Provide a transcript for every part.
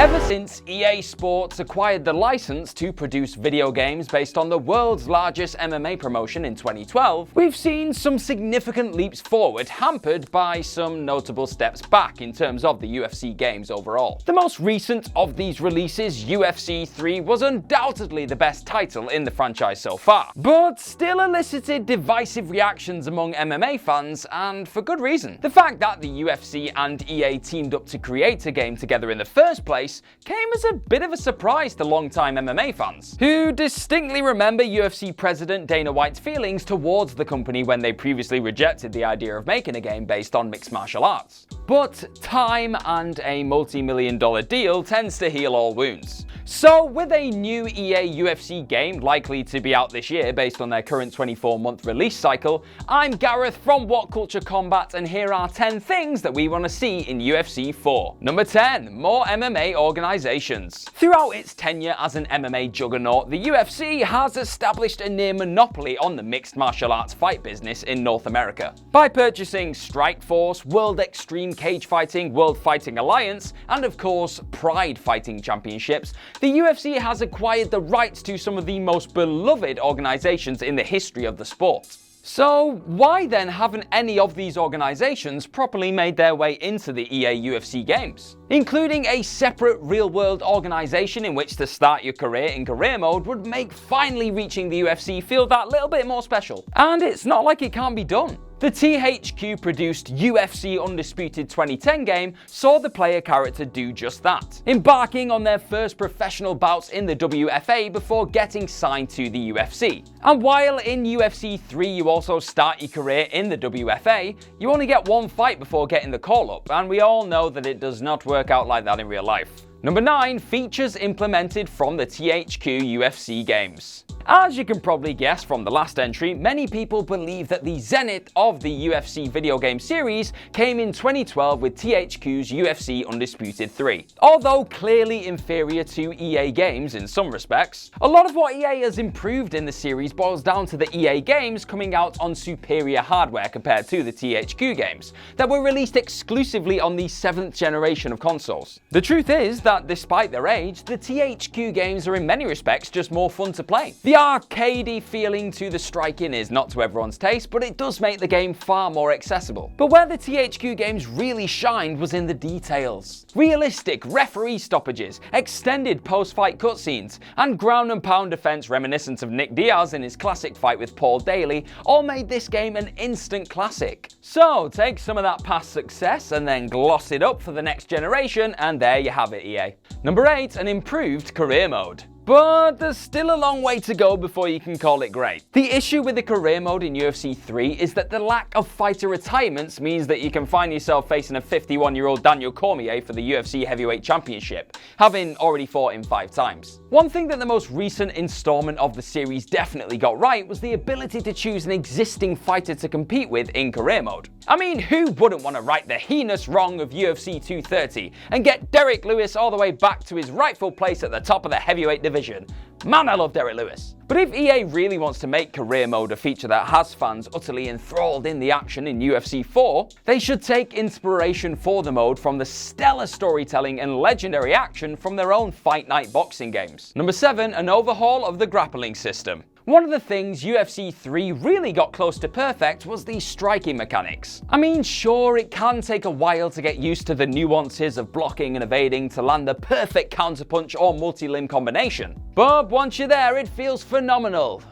Ever since EA Sports acquired the license to produce video games based on the world's largest MMA promotion in 2012, we've seen some significant leaps forward, hampered by some notable steps back in terms of the UFC games overall. The most recent of these releases, UFC 3, was undoubtedly the best title in the franchise so far, but still elicited divisive reactions among MMA fans, and for good reason. The fact that the UFC and EA teamed up to create a game together in the first place came as a bit of a surprise to longtime MMA fans, who distinctly remember UFC President Dana White's feelings towards the company when they previously rejected the idea of making a game based on mixed martial arts. But time and a multi-million-dollar deal tends to heal all wounds. So with a new EA UFC game likely to be out this year based on their current 24-month release cycle, I'm Gareth from WhatCulture Combat, and here are 10 things that we want to see in UFC 4. Number 10. More MMA organizations. Throughout its tenure as an MMA juggernaut, the UFC has established a near monopoly on the mixed martial arts fight business in North America. By purchasing Strikeforce, World Extreme Cage Fighting, World Fighting Alliance, and of course Pride Fighting Championships, the UFC has acquired the rights to some of the most beloved organizations in the history of the sport. So why then haven't any of these organizations properly made their way into the EA UFC games? Including a separate real-world organization in which to start your career in career mode would make finally reaching the UFC feel that little bit more special. And it's not like it can't be done. The THQ-produced UFC Undisputed 2010 game saw the player character do just that, embarking on their first professional bouts in the WFA before getting signed to the UFC. And while in UFC 3 you also start your career in the WFA, you only get one fight before getting the call-up, and we all know that it does not work out like that in real life. Number 9. Features implemented from the THQ UFC games. As you can probably guess from the last entry, many people believe that the zenith of the UFC video game series came in 2012 with THQ's UFC Undisputed 3. Although clearly inferior to EA games in some respects, a lot of what EA has improved in the series boils down to the EA games coming out on superior hardware compared to the THQ games, that were released exclusively on the 7th generation of consoles. The truth is that despite their age, the THQ games are in many respects just more fun to play. The arcadey feeling to the striking is not to everyone's taste, but it does make the game far more accessible. But where the THQ games really shined was in the details. Realistic referee stoppages, extended post-fight cutscenes, and ground and pound defense reminiscent of Nick Diaz in his classic fight with Paul Daly all made this game an instant classic. So take some of that past success and then gloss it up for the next generation, and there you have it, EA. Number 8. An improved career mode. But there's still a long way to go before you can call it great. The issue with the career mode in UFC 3 is that the lack of fighter retirements means that you can find yourself facing a 51-year-old Daniel Cormier for the UFC Heavyweight Championship, having already fought him 5 times. One thing that the most recent installment of the series definitely got right was the ability to choose an existing fighter to compete with in career mode. I mean, who wouldn't want to right the heinous wrong of UFC 230 and get Derek Lewis all the way back to his rightful place at the top of the heavyweight division? Man, I love Derek Lewis. But if EA really wants to make career mode a feature that has fans utterly enthralled in the action in UFC 4, they should take inspiration for the mode from the stellar storytelling and legendary action from their own Fight Night boxing games. Number 7. An overhaul of the grappling system. One of the things UFC 3 really got close to perfect was the striking mechanics. I mean, sure, it can take a while to get used to the nuances of blocking and evading to land the perfect counterpunch or multi-limb combination. But once you're there, it feels phenomenal.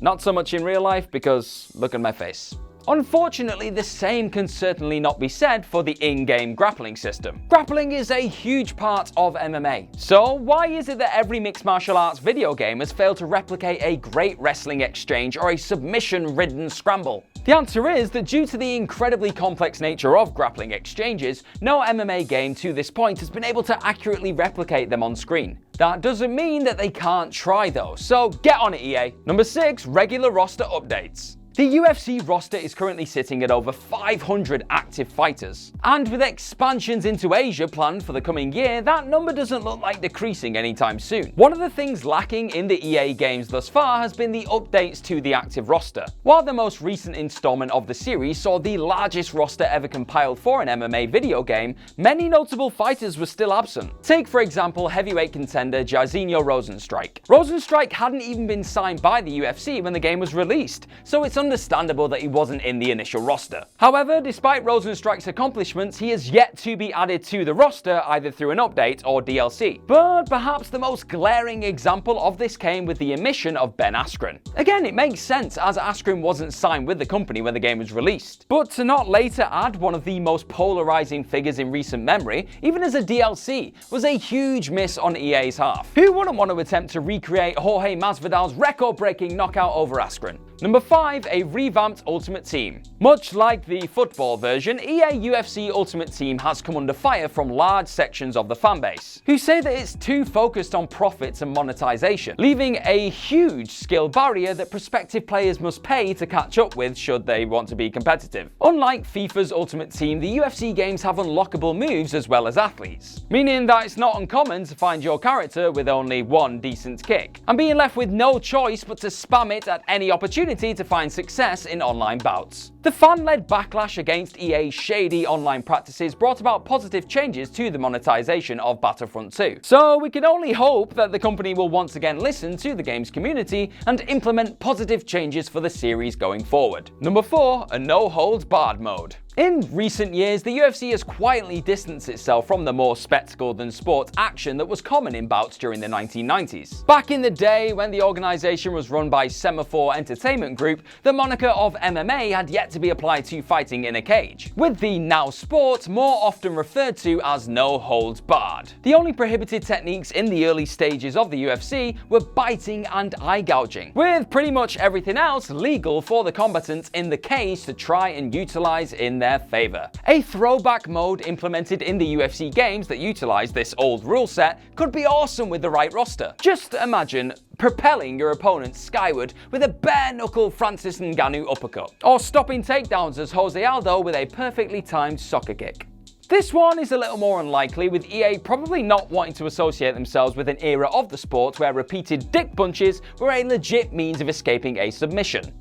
Not so much in real life, because look at my face. Unfortunately, the same can certainly not be said for the in-game grappling system. Grappling is a huge part of MMA. So why is it that every mixed martial arts video game has failed to replicate a great wrestling exchange or a submission-ridden scramble? The answer is that due to the incredibly complex nature of grappling exchanges, no MMA game to this point has been able to accurately replicate them on screen. That doesn't mean that they can't try though, so get on it, EA. Number 6. Regular roster updates. The UFC roster is currently sitting at over 500 active fighters, and with expansions into Asia planned for the coming year, that number doesn't look like decreasing anytime soon. One of the things lacking in the EA games thus far has been the updates to the active roster. While the most recent installment of the series saw the largest roster ever compiled for an MMA video game, many notable fighters were still absent. Take for example heavyweight contender Jairzinho Rozenstruik. Rozenstruik hadn't even been signed by the UFC when the game was released, so it's understandable that he wasn't in the initial roster. However, despite Rozenstruik's accomplishments, he is yet to be added to the roster either through an update or DLC. But perhaps the most glaring example of this came with the omission of Ben Askren. Again, it makes sense as Askren wasn't signed with the company when the game was released. But to not later add one of the most polarizing figures in recent memory, even as a DLC, was a huge miss on EA's half. Who wouldn't want to attempt to recreate Jorge Masvidal's record-breaking knockout over Askren? Number 5, a revamped Ultimate Team. Much like the football version, EA UFC Ultimate Team has come under fire from large sections of the fanbase, who say that it's too focused on profits and monetization, leaving a huge skill barrier that prospective players must pay to catch up with should they want to be competitive. Unlike FIFA's Ultimate Team, the UFC games have unlockable moves as well as athletes, meaning that it's not uncommon to find your character with only one decent kick, and being left with no choice but to spam it at any opportunity to find success in online bouts. The fan-led backlash against EA's shady online practices brought about positive changes to the monetization of Battlefront 2. So we can only hope that the company will once again listen to the game's community and implement positive changes for the series going forward. Number 4, a no-holds-barred mode. In recent years, the UFC has quietly distanced itself from the more spectacle-than-sport action that was common in bouts during the 1990s. Back in the day, when the organization was run by Semaphore Entertainment Group, the moniker of MMA had yet to be applied to fighting in a cage, with the now sport more often referred to as no holds barred. The only prohibited techniques in the early stages of the UFC were biting and eye gouging, with pretty much everything else legal for the combatants in the cage to try and utilize in their favor. A throwback mode implemented in the UFC games that utilized this old rule set could be awesome with the right roster. Just imagine propelling your opponent skyward with a bare-knuckle Francis Ngannou uppercut, or stopping takedowns as Jose Aldo with a perfectly timed soccer kick. This one is a little more unlikely, with EA probably not wanting to associate themselves with an era of the sport where repeated dick punches were a legit means of escaping a submission.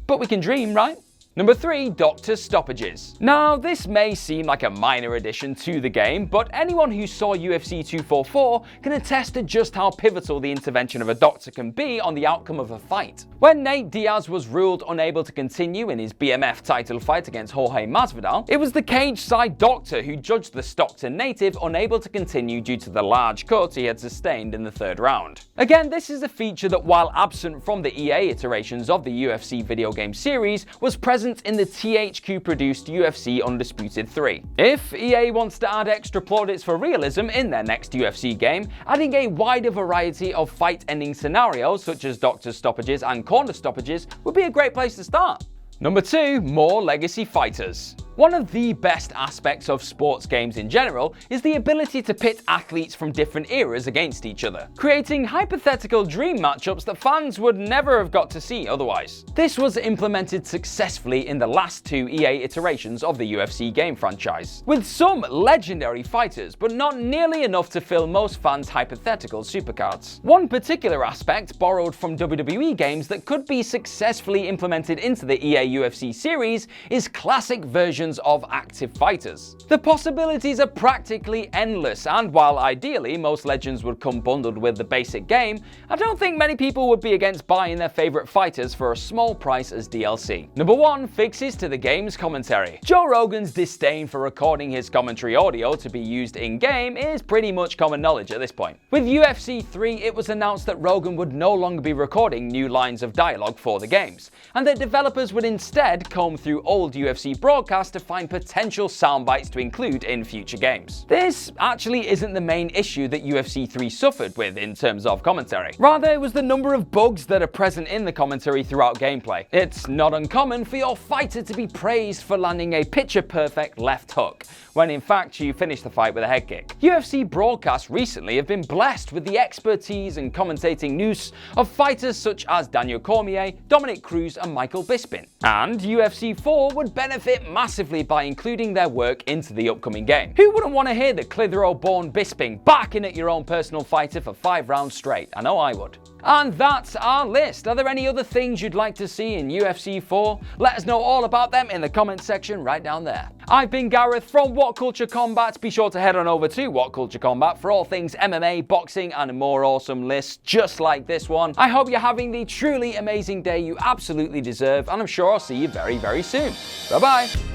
But we can dream, right? Number 3, Doctor Stoppages. Now, this may seem like a minor addition to the game, but anyone who saw UFC 244 can attest to just how pivotal the intervention of a doctor can be on the outcome of a fight. When Nate Diaz was ruled unable to continue in his BMF title fight against Jorge Masvidal, it was the cage-side doctor who judged the Stockton native unable to continue due to the large cut he had sustained in the 3rd round. Again, this is a feature that, while absent from the EA iterations of the UFC video game series, was present in the THQ-produced UFC Undisputed 3. If EA wants to add extra plaudits for realism in their next UFC game, adding a wider variety of fight-ending scenarios such as doctor stoppages and corner stoppages would be a great place to start. Number 2, more legacy fighters. One of the best aspects of sports games in general is the ability to pit athletes from different eras against each other, creating hypothetical dream matchups that fans would never have got to see otherwise. This was implemented successfully in the last 2 EA iterations of the UFC game franchise, with some legendary fighters, but not nearly enough to fill most fans' hypothetical supercards. One particular aspect borrowed from WWE games that could be successfully implemented into the EA UFC series is classic versions of active fighters. The possibilities are practically endless, and while ideally most legends would come bundled with the basic game, I don't think many people would be against buying their favorite fighters for a small price as DLC. Number 1, fixes to the game's commentary. Joe Rogan's disdain for recording his commentary audio to be used in-game is pretty much common knowledge at this point. With UFC 3, it was announced that Rogan would no longer be recording new lines of dialogue for the games, and that developers would instead comb through old UFC broadcasts to find potential soundbites to include in future games. This actually isn't the main issue that UFC 3 suffered with in terms of commentary. Rather, it was the number of bugs that are present in the commentary throughout gameplay. It's not uncommon for your fighter to be praised for landing a picture-perfect left hook, when in fact you finish the fight with a head kick. UFC broadcasts recently have been blessed with the expertise and commentating nous of fighters such as Daniel Cormier, Dominic Cruz, and Michael Bisping. And UFC 4 would benefit massively by including their work into the upcoming game. Who wouldn't want to hear the Clitheroe-born Bisping backing at your own personal fighter for 5 rounds straight? I know I would. And that's our list. Are there any other things you'd like to see in UFC 4? Let us know all about them in the comments section right down there. I've been Gareth from WhatCulture Combat. Be sure to head on over to WhatCulture Combat for all things MMA, boxing, and more awesome lists just like this one. I hope you're having the truly amazing day you absolutely deserve, and I'm sure I'll see you very, very soon. Bye-bye.